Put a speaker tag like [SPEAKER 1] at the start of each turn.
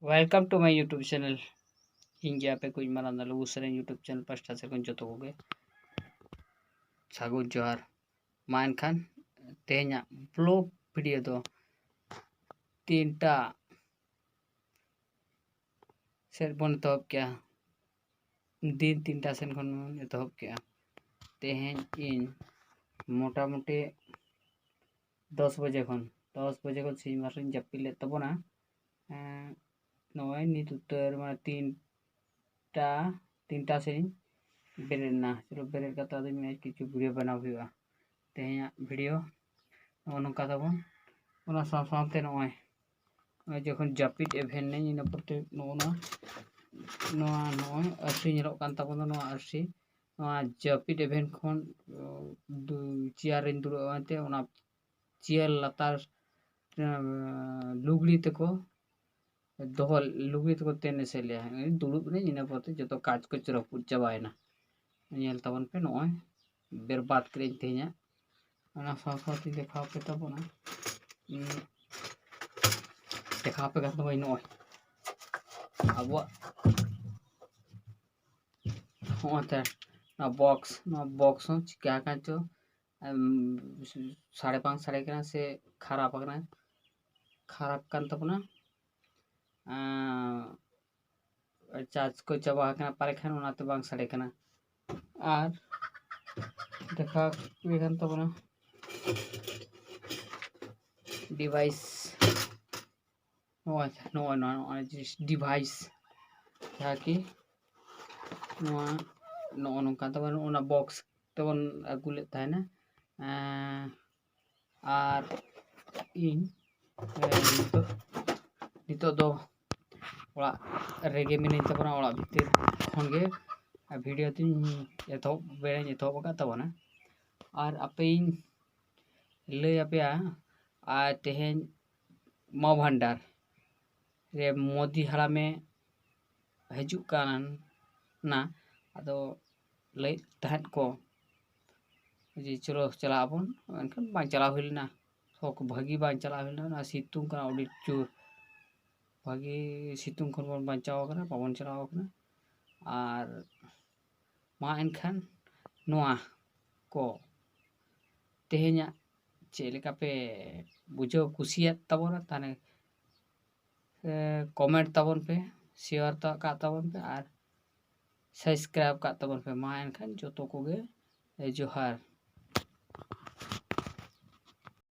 [SPEAKER 1] Welcome to my YouTube channel ᱤᱧ ᱜᱮ ᱟᱯᱮ ᱠᱚᱧ ᱢᱟᱱᱟᱣᱫᱟ ᱞᱩᱜᱩ ᱥᱮᱨᱮᱧ यूट्यूब चैनल पास्टा से ᱠᱷᱚᱱ ᱡᱚᱛᱚ ᱠᱚᱜᱮ ᱥᱟᱹᱜᱩᱱ ᱡᱚᱦᱟᱨ ᱢᱟ ᱮᱱᱠᱷᱟᱱ ᱛᱮᱦᱮᱧᱟᱜ ᱵᱞᱚᱜ ᱵᱷᱤᱰᱤᱭᱳ ᱫᱚ ᱛᱤᱱᱴᱟ ᱥᱮᱫ ᱵᱚᱱ ᱮᱛᱚᱦᱚᱵ ᱠᱮᱜᱼᱟ ᱫᱤᱱ ᱛᱤᱱᱴᱟ ᱥᱮᱫ ᱠᱷᱚᱱ ᱵᱚᱱ ᱮᱛᱚᱦᱚᱵ ᱠᱮᱜᱼᱟ ᱛᱮᱦᱮᱧ ᱤᱧ ᱢᱚᱴᱟᱢᱩᱴᱤ 10 बजे खन सिंह मार्सिंग जापिद लेद ताबोना नय नित उत्तर माने तीनटा से बेरेना चलो बेरेद कता मैं किछु वीडियो बनाव हुआ तेहें वीडियो नोका ताबोन ओना साथे नय जखन जापिद एभेन ने इन परते नोना नय आरसी नेलोग कान ताबोना नोआ आरसी नोआ जापिद एभेन खन चेयर इन दुड़ुबते ओना चेयर लातार लुगड़ी तको दोह लुगड़ी तको तेने से लिया दुड़ुब ने इन परते जो काज को रपुद चाबायना नेल ताबन पे नय बर्बाद करें तेहें ओना साथे देखाव पे ताबोना देखाव पे गान नय अब बॉक्स चिका काचो 5:30 साढ़े कना से खराब कान ताबोना चार्ज को चाबा कना पारे खान ओनाते बांग साड़े कना आर देखा बेगान ताबोना डिवाइस डिवाइस जहाँ कि नौका तबन बॉक्स तबन अगुले ताहना आर इन नितो दो ओड़ा रेगे मिनिन ताबना ओड़ा भितर खनगे वीडियो तीन एतहब का ताबना आर आपे लय आपे आ तेहें माँ भंडार रे मोदी हड़ामे हजु कान ना अदो लय तहत को जी चलो चलाबन एनखान बांग चला हुइलना थोक भागी बांग चला हुइलना ना सितुंग का ओडी चूर भागी सितुंग खन बन बांचाव कना पवन चलाव कना आर मा एनखान नोआ को तेहेnya चेलेका पे बुझो कुसिया ताबोना ताने कमेंट ताबन पे शेयर का ताबन पे आर सब्सक्राइब का ताबन पे मा एनखान जोतो कोगे जोहार।